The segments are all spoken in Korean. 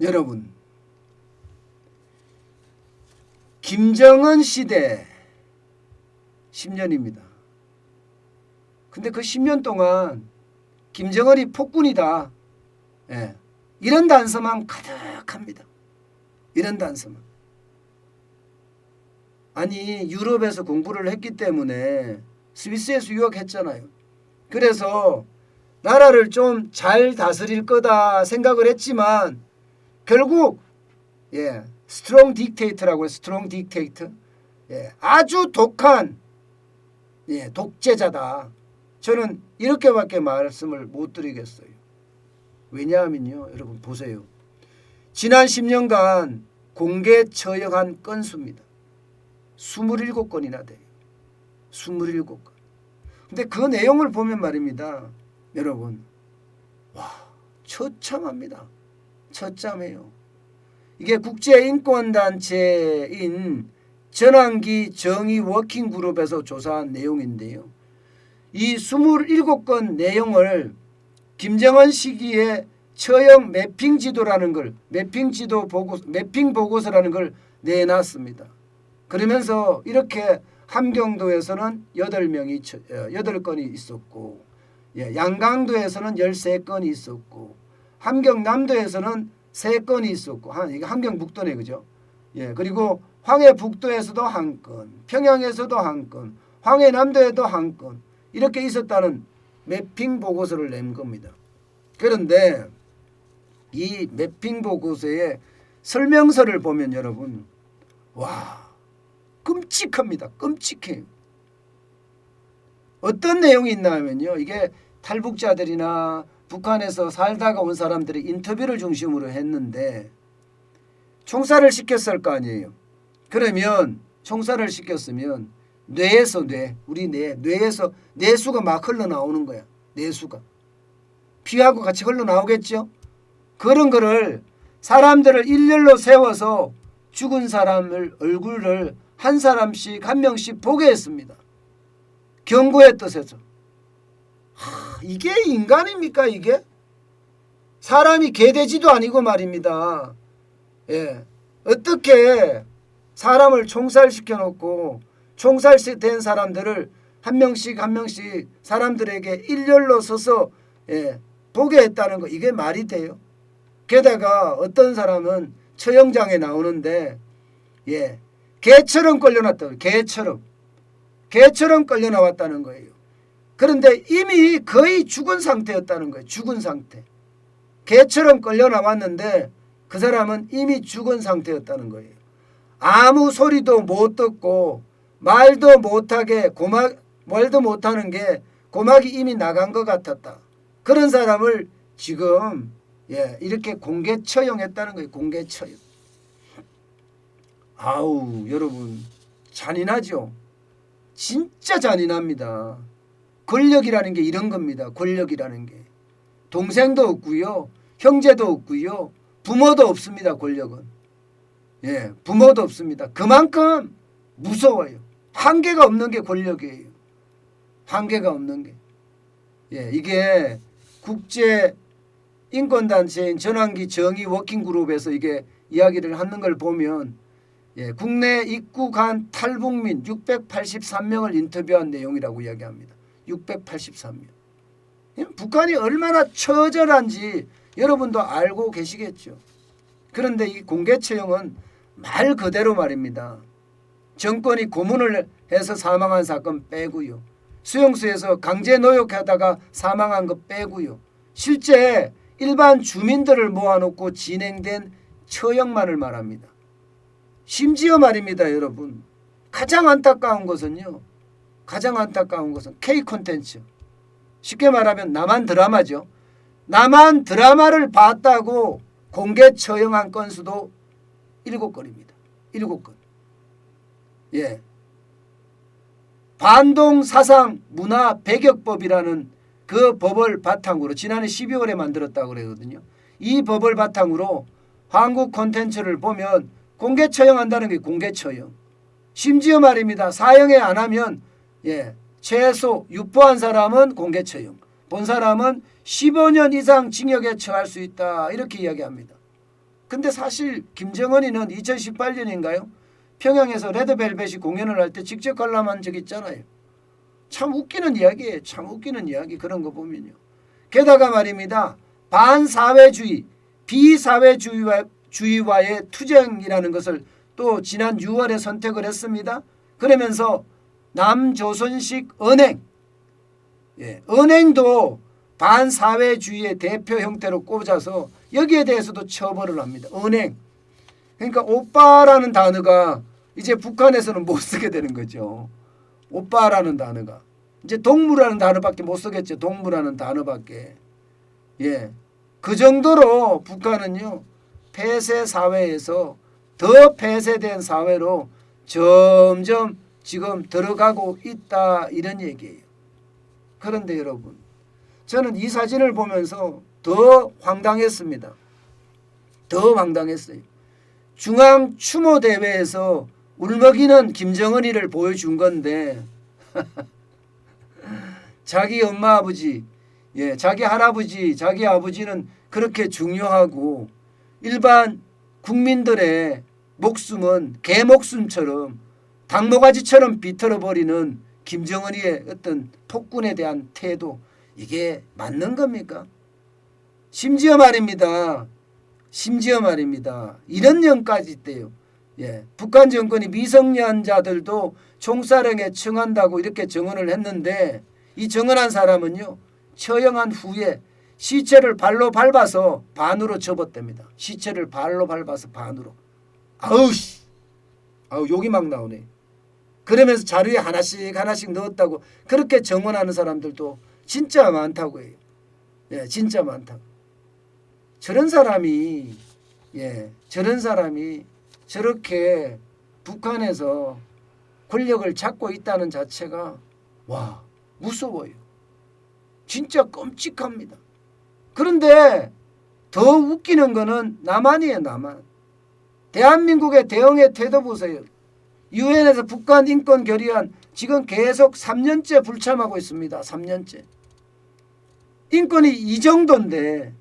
여러분, 김정은 시대 10년입니다. 근데 그 10년 동안 김정은이 폭군이다. 예. 이런 단서만 가득합니다. 이런 단서만. 아니 유럽에서 공부를 했기 때문에 스위스에서 유학했잖아요. 그래서 나라를 좀 잘 다스릴 거다 생각을 했지만 결국 스트롱 딕테이터라고 해요. 스트롱 딕테이터. 아주 독한 독재자다. 저는 이렇게밖에 말씀을 못 드리겠어요. 왜냐하면요. 여러분 보세요. 지난 10년간 공개 처형한 건수입니다. 27건이나 돼요. 27건. 근데 그 내용을 보면 말입니다. 여러분, 와, 처참합니다. 처참해요. 이게 국제인권단체인 전환기 정의 워킹그룹에서 조사한 내용인데요. 이 27건 내용을 김정은 시기에 처형 매핑 지도라는 걸, 매핑 보고서라는 걸 내놨습니다. 그러면서 이렇게 함경도에서는 8건이 있었고, 양강도에서는 13건이 있었고, 함경남도에서는 3건이 있었고, 이게 함경북도네, 그죠? 그리고 황해북도에서도 1건, 평양에서도 1건, 황해남도에도 1건, 이렇게 있었다는 매핑 보고서를 낸 겁니다. 그런데 이 매핑 보고서의 설명서를 보면 여러분, 와, 끔찍합니다. 끔찍해요. 어떤 내용이 있냐면요. 이게 탈북자들이나 북한에서 살다가 온 사람들이 인터뷰를 중심으로 했는데 총살을 시켰을 거 아니에요. 그러면 총살을 시켰으면 뇌에서 우리 뇌에서 뇌수가 막 흘러나오는 거야. 뇌수가. 피하고 같이 흘러나오겠죠. 그런 거를 사람들을 일렬로 세워서 죽은 사람을 얼굴을 한 사람씩 한 명씩 보게 했습니다. 경고의 뜻에서. 이게 인간입니까 이게? 사람이 개돼지도 아니고 말입니다. 어떻게 사람을 총살시켜놓고 총살된 사람들을 한 명씩 한 명씩 사람들에게 일렬로 서서 보게 했다는 거, 이게 말이 돼요? 게다가 어떤 사람은 처형장에 나오는데 개처럼 끌려났다고. 개처럼 끌려 나왔다는 거예요. 그런데 이미 거의 죽은 상태였다는 거예요. 죽은 상태. 개처럼 끌려 나왔는데 그 사람은 이미 죽은 상태였다는 거예요. 아무 소리도 못 듣고 말도 못하게 말도 못하는 게 고막이 이미 나간 것 같았다. 그런 사람을 지금 이렇게 공개 처형했다는 거예요. 공개 처형. 아우 여러분 잔인하죠. 진짜 잔인합니다. 권력이라는 게 이런 겁니다. 권력이라는 게. 동생도 없고요. 형제도 없고요. 부모도 없습니다. 권력은. 부모도 없습니다. 그만큼 무서워요. 한계가 없는 게 권력이에요. 한계가 없는 게. 이게 국제인권단체인 전환기 정의 워킹그룹에서 이게 이야기를 하는 걸 보면 국내 입국한 탈북민 683명을 인터뷰한 내용이라고 이야기합니다. 683명. 북한이 얼마나 처절한지 여러분도 알고 계시겠죠. 그런데 이 공개 처형은 말 그대로 말입니다. 정권이 고문을 해서 사망한 사건 빼고요. 수용소에서 강제 노역하다가 사망한 것 빼고요. 실제 일반 주민들을 모아놓고 진행된 처형만을 말합니다. 심지어 말입니다. 여러분. 가장 안타까운 것은 K 콘텐츠. 쉽게 말하면 남한 드라마죠. 남한 드라마를 봤다고 공개 처형한 건수도 7건입니다. 7건. 반동 사상 문화 배격법이라는 그 법을 바탕으로 지난해 12월에 만들었다고 그러거든요. 이 법을 바탕으로 한국 콘텐츠를 보면 공개 처형한다는 게 공개 처형. 심지어 말입니다. 사형에 안 하면 최소 유포한 사람은 공개 처형. 본 사람은 15년 이상 징역에 처할 수 있다. 이렇게 이야기합니다. 근데 사실 김정은이는 2018년인가요? 평양에서 레드벨벳이 공연을 할 때 직접 관람한 적 있잖아요. 참 웃기는 이야기예요. 참 웃기는 이야기. 그런 거 보면요. 게다가 말입니다. 반사회주의, 비사회주의와의 투쟁이라는 것을 또 지난 6월에 선택을 했습니다. 그러면서 남조선식 은행, 은행도 반사회주의의 대표 형태로 꼽아서 여기에 대해서도 처벌을 합니다. 은행. 그러니까 오빠라는 단어가 이제 북한에서는 못 쓰게 되는 거죠. 오빠라는 단어가. 이제 동무라는 단어밖에 못 쓰겠죠. 동무라는 단어밖에. 그 정도로 북한은요. 폐쇄 사회에서 더 폐쇄된 사회로 점점 지금 들어가고 있다 이런 얘기예요. 그런데 여러분 저는 이 사진을 보면서 더 황당했습니다. 더 황당했어요. 중앙 추모 대회에서 울먹이는 김정은이를 보여준 건데 자기 엄마 아버지, 자기 할아버지, 자기 아버지는 그렇게 중요하고 일반 국민들의 목숨은 개 목숨처럼 닭모가지처럼 비틀어버리는 김정은이의 어떤 폭군에 대한 태도, 이게 맞는 겁니까? 심지어 말입니다. 이런 년까지 있대요. 북한 정권이 미성년자들도 총사령에 청한다고 이렇게 정언을 했는데 이 정언한 사람은요. 처형한 후에 시체를 발로 밟아서 반으로 접었답니다. 시체를 발로 밟아서 반으로. 아우 욕이 막 나오네. 그러면서 자료에 하나씩 넣었다고 그렇게 정언하는 사람들도 진짜 많다고 해요. 진짜 많다고. 저런 사람이 저렇게 북한에서 권력을 잡고 있다는 자체가 와 무서워요. 진짜 끔찍합니다. 그런데 더 웃기는 거는 남한이에요. 남한. 대한민국의 대응의 태도 보세요. 유엔에서 북한 인권 결의안 지금 계속 3년째 불참하고 있습니다. 3년째. 인권이 이 정도인데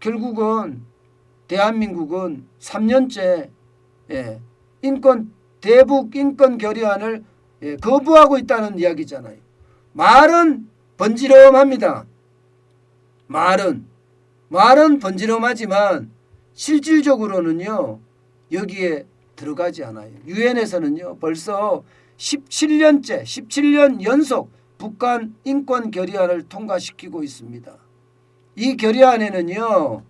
결국은 대한민국은 3년째 대북 인권 결의안을 거부하고 있다는 이야기잖아요. 말은 번지름합니다. 말은 번지름하지만 실질적으로는요. 여기에 들어가지 않아요. 유엔에서는요. 벌써 17년 연속 북한 인권 결의안을 통과시키고 있습니다. 이 결의안에는요.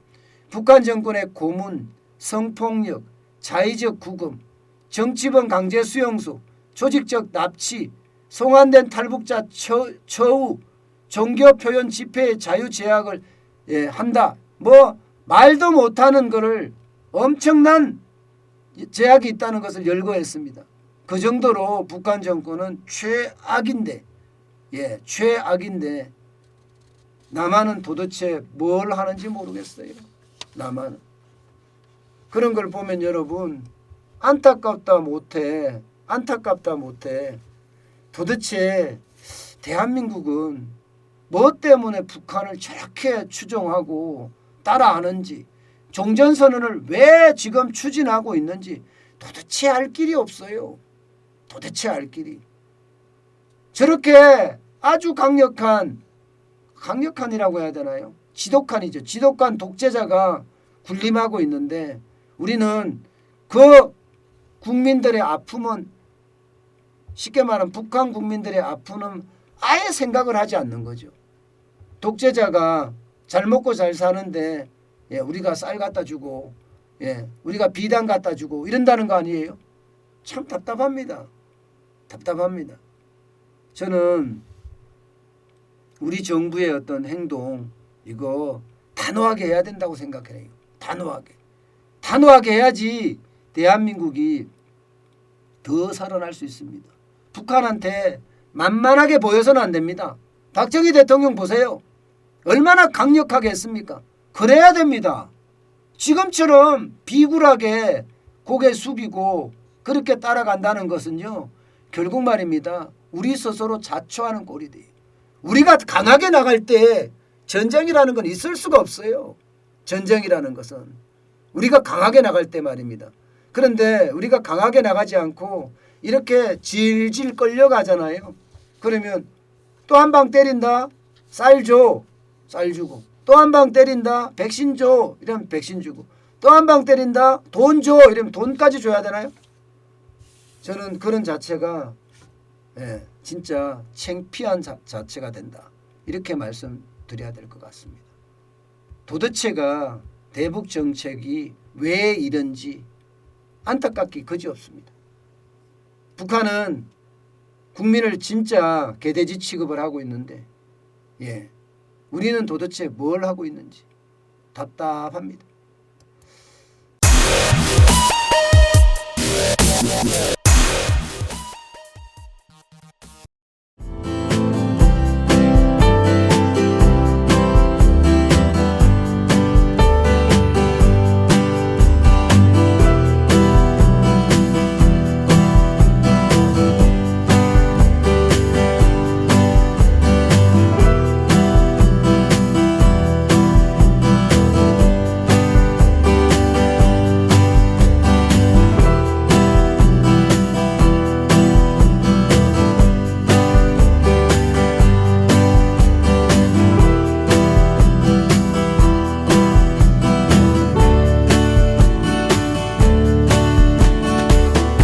북한 정권의 고문, 성폭력, 자의적 구금, 정치범 강제 수용소, 조직적 납치, 송환된 탈북자 처우, 종교 표현 집회의 자유 제약을 한다. 뭐 말도 못하는 거를 엄청난 제약이 있다는 것을 열거했습니다. 그 정도로 북한 정권은 최악인데 남한은 도대체 뭘 하는지 모르겠어요. 남한은. 그런 걸 보면 여러분 안타깝다 못해 도대체 대한민국은 뭐 때문에 북한을 저렇게 추종하고 따라하는지 종전선언을 왜 지금 추진하고 있는지 도대체 알 길이 없어요. 도대체 알 길이. 저렇게 아주 강력한이라고 해야 되나요? 지독한이죠. 지독한 독재자가 군림하고 있는데 우리는 그 국민들의 아픔은 쉽게 말하면 북한 국민들의 아픔은 아예 생각을 하지 않는 거죠. 독재자가 잘 먹고 잘 사는데 우리가 쌀 갖다 주고 우리가 비단 갖다 주고 이런다는 거 아니에요? 참 답답합니다. 저는 우리 정부의 어떤 행동 이거 단호하게 해야 된다고 생각해요. 단호하게 해야지 대한민국이 더 살아날 수 있습니다. 북한한테 만만하게 보여서는 안 됩니다. 박정희 대통령 보세요. 얼마나 강력하게 했습니까? 그래야 됩니다. 지금처럼 비굴하게 고개 숙이고 그렇게 따라간다는 것은요. 결국 말입니다. 우리 스스로 자초하는 꼴이 돼요. 우리가 강하게 나갈 때 전쟁이라는 건 있을 수가 없어요. 전쟁이라는 것은 우리가 강하게 나갈 때 말입니다. 그런데 우리가 강하게 나가지 않고 이렇게 질질 끌려가잖아요. 그러면 또 한 방 때린다. 쌀 줘. 쌀 주고. 또 한 방 때린다. 백신 줘. 이러면 백신 주고. 또 한 방 때린다. 돈 줘. 이러면 돈까지 줘야 되나요? 저는 그런 자체가 진짜 창피한 자체가 된다. 이렇게 말씀드려야 될 것 같습니다. 도대체가 대북 정책이 왜 이런지 안타깝기 그지없습니다. 북한은 국민을 진짜 개돼지 취급을 하고 있는데 우리는 도대체 뭘 하고 있는지 답답합니다.